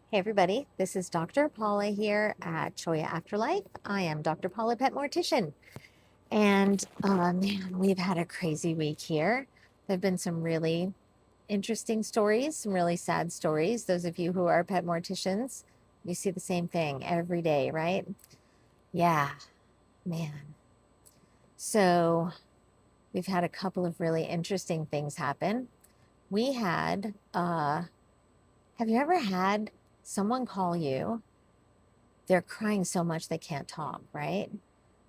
Hey everybody, this is Dr. Paula here at Choya Afterlife. I am Dr. Paula Pet Mortician. And man, we've had a crazy week here. There have been some really interesting stories, some really sad stories. Those of you who are pet morticians, you see the same thing every day, right? Yeah, man. So we've had a couple of really interesting things happen. We had, have you ever had someone call you? They're crying so much they can't talk, right?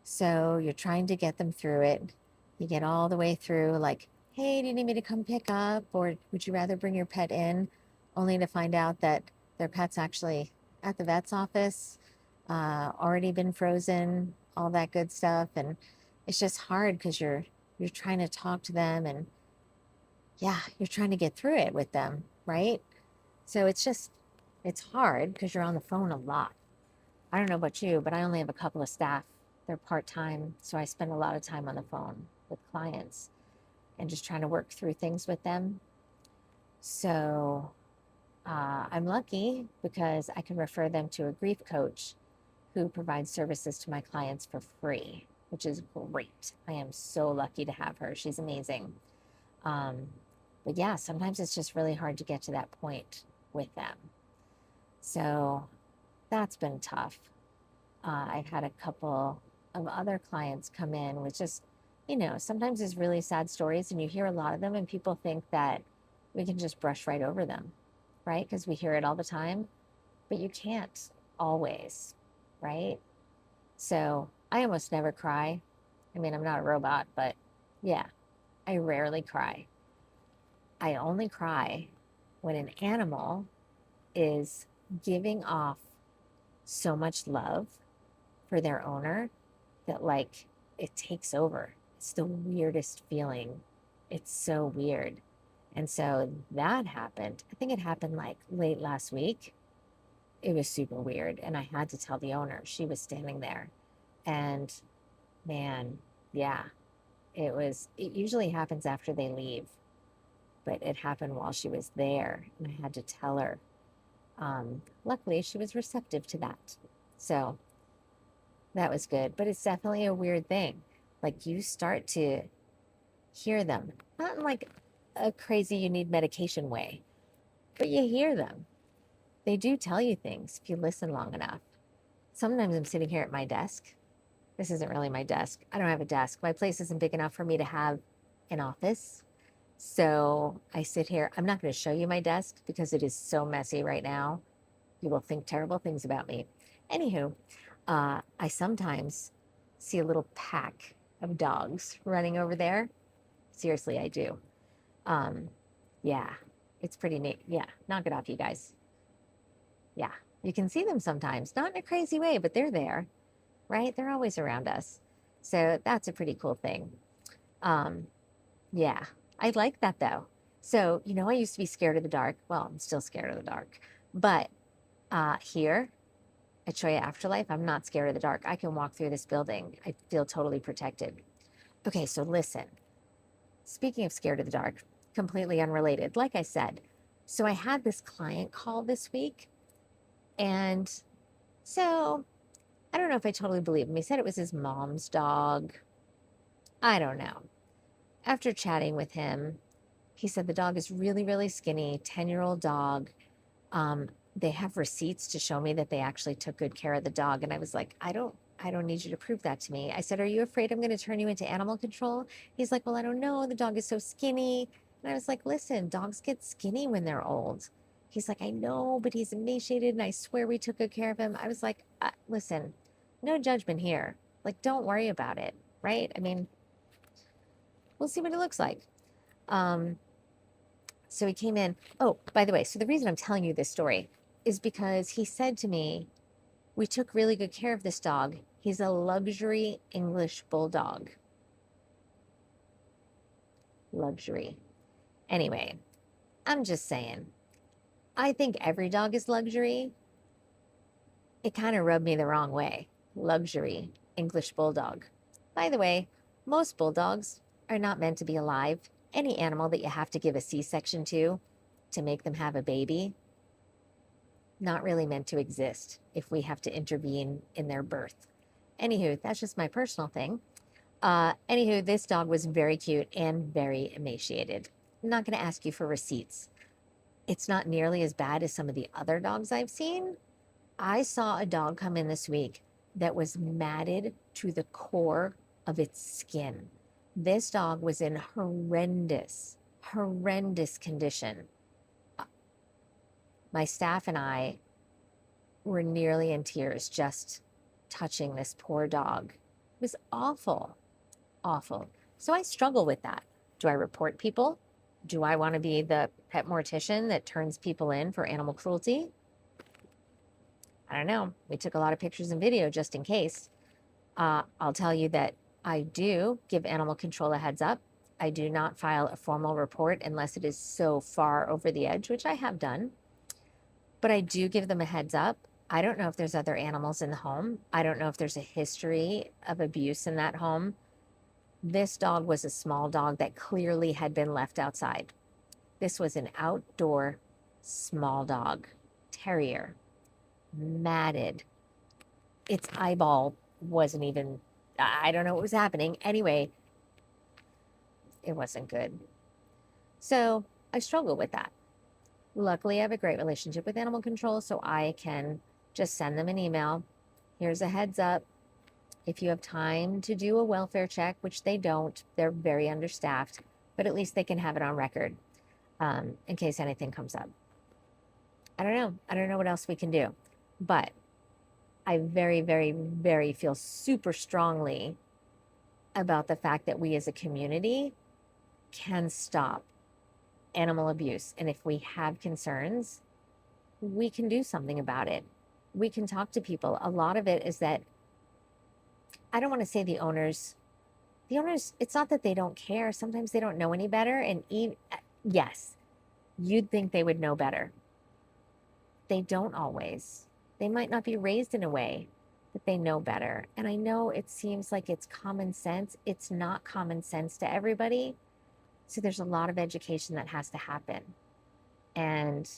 So you're trying to get them through it. You get all the way through, like, hey, do you need me to come pick up? Or would you rather bring your pet in? Only to find out that their pet's actually at the vet's office, already been frozen, all that good stuff. And it's just hard because you're trying to talk to them and yeah, you're trying to get through it with them, right? So it's hard because you're on the phone a lot. I don't know about you, but I only have a couple of staff. They're part-time, so I spend a lot of time on the phone with clients and just trying to work through things with them. So I'm lucky because I can refer them to a grief coach who provides services to my clients for free, which is great. I am so lucky to have her. She's amazing. Um, but yeah, sometimes it's just really hard to get to that point with them. So that's been tough. I've had a couple of other clients come in with just, sometimes it's really sad stories, and you hear a lot of them, and people think that we can just brush right over them, right? Because we hear it all the time, but you can't always, right? So I almost never cry. I mean, I'm not a robot, but yeah, I rarely cry. I only cry when an animal is giving off so much love for their owner that like it takes over. It's the weirdest feeling. It's so weird. And so that happened. I think it happened like late last week. It was super weird. And I had to tell the owner. She was standing there. And man, yeah, it usually happens after they leave, but it happened while she was there. And I had to tell her. Luckily, she was receptive to that. So that was good. But it's definitely a weird thing. Like you start to hear them, not in like a crazy you need medication way, but you hear them. They do tell you things if you listen long enough. Sometimes I'm sitting here at my desk. This isn't really my desk. I don't have a desk. My place isn't big enough for me to have an office. So I sit here. I'm not going to show you my desk because it is so messy right now. You will think terrible things about me. Anywho, I sometimes see a little pack of dogs running over there. Seriously, I do. Um, yeah, it's pretty neat. Yeah, knock it off, you guys. Yeah, you can see them sometimes, not in a crazy way, but they're there, right? They're always around us. So that's a pretty cool thing. Um, yeah, I like that though. So, I used to be scared of the dark. Well, I'm still scared of the dark. But here at Choya Afterlife, I'm not scared of the dark. I can walk through this building. I feel totally protected. Okay, so listen. Speaking of scared of the dark, completely unrelated, like I said, so I had this client call this week, and so I don't know if I totally believe him. He said it was his mom's dog. I don't know. After chatting with him, he said the dog is really, really skinny, 10-year-old dog. They have receipts to show me that they actually took good care of the dog. And I was like, I don't need you to prove that to me. I said, are you afraid I'm going to turn you into animal control? He's like, well, I don't know. The dog is so skinny. And I was like, listen, dogs get skinny when they're old. He's like, I know, but he's emaciated. And I swear we took good care of him. I was like, listen, no judgment here. Like, don't worry about it. Right. I mean, we'll see what it looks like. Um, so he came in. Oh, by the way, so the reason I'm telling you this story is because he said to me, we took really good care of this dog. He's a luxury English bulldog. Luxury. Anyway, I'm just saying, I think every dog is luxury. It kind of rubbed me the wrong way. Luxury English bulldog. By the way, most bulldogs are not meant to be alive. Any animal that you have to give a C-section to make them have a baby, not really meant to exist if we have to intervene in their birth. Anywho, that's just my personal thing. Anywho, this dog was very cute and very emaciated. I'm not going to ask you for receipts. It's not nearly as bad as some of the other dogs I've seen. I saw a dog come in this week that was matted to the core of its skin. This dog was in horrendous condition. My staff and I were nearly in tears just touching this poor dog. It was awful, awful. So I struggle with that. Do I report people? Do I want to be the pet mortician that turns people in for animal cruelty? I don't know. We took a lot of pictures and video just in case. I'll tell you that I do give animal control a heads up. I do not file a formal report unless it is so far over the edge, which I have done. But I do give them a heads up. I don't know if there's other animals in the home. I don't know if there's a history of abuse in that home. This dog was a small dog that clearly had been left outside. This was an outdoor small dog, terrier, matted. Its eyeball wasn't even, I don't know what was happening. Anyway, it wasn't good. So I struggle with that. Luckily, I have a great relationship with animal control, so I can just send them an email. Here's a heads up. If you have time to do a welfare check, which they don't, they're very understaffed, but at least they can have it on record in case anything comes up. I don't know. I don't know what else we can do, but I very feel super strongly about the fact that we as a community can stop animal abuse. And if we have concerns, we can do something about it. We can talk to people. A lot of it is that I don't want to say the owners, it's not that they don't care. Sometimes they don't know any better. And yes, you'd think they would know better. They don't always. They might not be raised in a way that they know better. And I know it seems like it's common sense. It's not common sense to everybody. So there's a lot of education that has to happen. And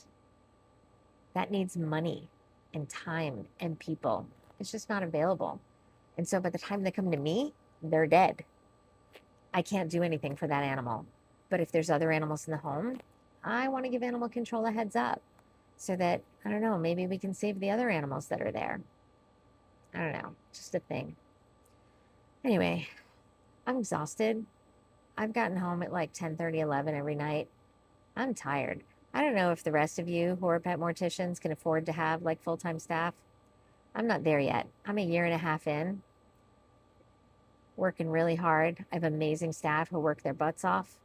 that needs money and time and people. It's just not available. And so by the time they come to me, they're dead. I can't do anything for that animal. But if there's other animals in the home, I want to give animal control a heads up so that, I don't know, maybe we can save the other animals that are there. I don't know, just a thing. Anyway, I'm exhausted. I've gotten home at like 10:30, 11 every night. I'm tired. I don't know if the rest of you who are pet morticians can afford to have like full-time staff. I'm not there yet. I'm a year and a half in, working really hard. I have amazing staff who work their butts off.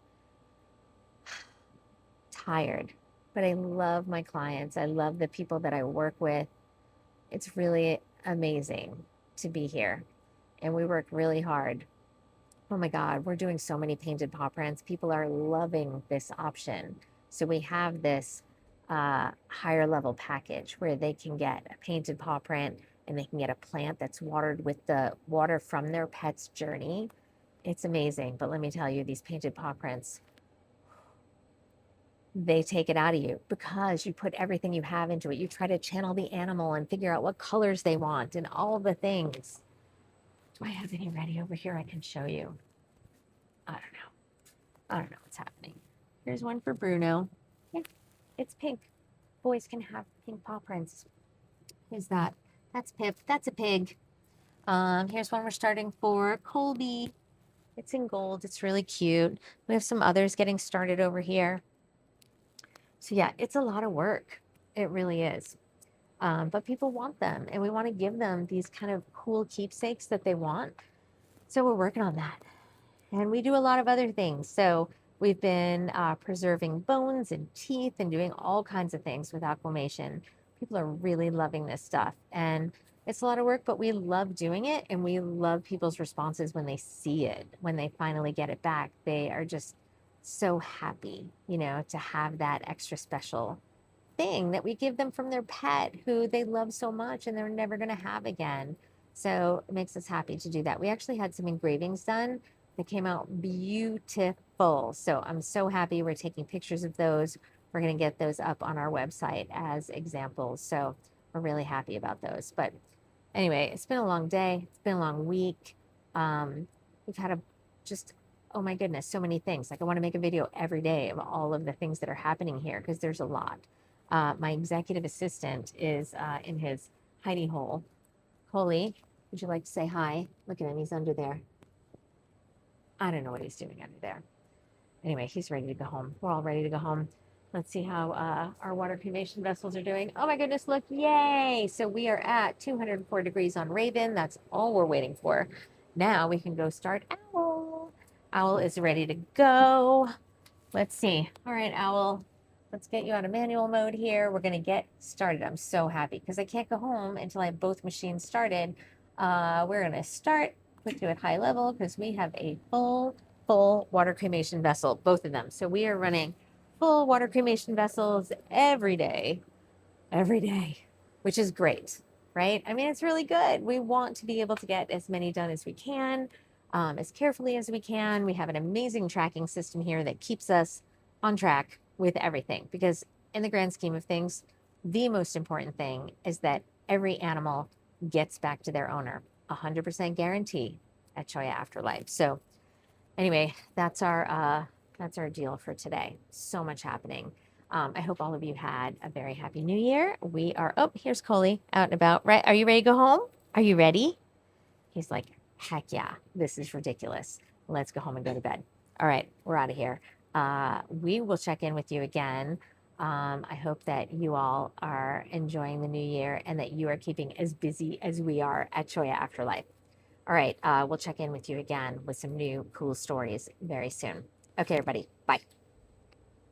Tired, but I love my clients. I love the people that I work with. It's really amazing to be here. And we work really hard. Oh my God, we're doing so many painted paw prints. People are loving this option. So we have this higher level package where they can get a painted paw print and they can get a plant that's watered with the water from their pet's journey. It's amazing. But let me tell you, these painted paw prints, they take it out of you because you put everything you have into it. You try to channel the animal and figure out what colors they want and all the things. Do I have any ready over here I can show you? I don't know. I don't know what's happening. Here's one for Bruno. Yeah, it's pink. Boys can have pink paw prints. Who's that? That's Pip. That's a pig. Here's one we're starting for Colby. It's in gold. It's really cute. We have some others getting started over here. So yeah, it's a lot of work. It really is. But people want them, and we want to give them these kind of cool keepsakes that they want. So we're working on that. And we do a lot of other things. So we've been preserving bones and teeth and doing all kinds of things with aquamation. People are really loving this stuff. And it's a lot of work, but we love doing it. And we love people's responses when they see it, when they finally get it back. They are just so happy, you know, to have that extra special thing that we give them from their pet who they love so much and they're never going to have again. So it makes us happy to do that. We actually had some engravings done that came out beautiful. So I'm so happy we're taking pictures of those. we're going to get those up on our website as examples. So we're really happy about those. But anyway, it's been a long day. It's been a long week. We've had just, oh my goodness, so many things. Like I want to make a video every day of all of the things that are happening here because there's a lot. My executive assistant is in his hidey hole. Coley, would you like to say hi? Look at him. He's under there. I don't know what he's doing under there. Anyway, he's ready to go home. We're all ready to go home. Let's see how our water cremation vessels are doing. Oh my goodness, look, yay! So we are at 204 degrees on Raven. That's all we're waiting for. Now we can go start Owl. Owl is ready to go. Let's see. All right, Owl, let's get you out of manual mode here. We're gonna get started. I'm so happy because I can't go home until I have both machines started. We're gonna start, put you at high level because we have a full water cremation vessel, both of them. So we are running full water cremation vessels every day, which is great, right? I mean, it's really good. We want to be able to get as many done as we can, as carefully as we can. We have an amazing tracking system here that keeps us on track with everything because in the grand scheme of things, the most important thing is that every animal gets back to their owner, 100% guarantee at Choya Afterlife. So anyway, that's our deal for today. So much happening. I hope all of you had a very happy new year. We are, oh, here's Coley out and about. Right? Are you ready to go home? Are you ready? He's like, heck yeah, this is ridiculous. Let's go home and go to bed. All right, we're out of here. We will check in with you again. I hope that you all are enjoying the new year and that you are keeping as busy as we are at Choya Afterlife. All right, we'll check in with you again with some new cool stories very soon. Okay, everybody, bye.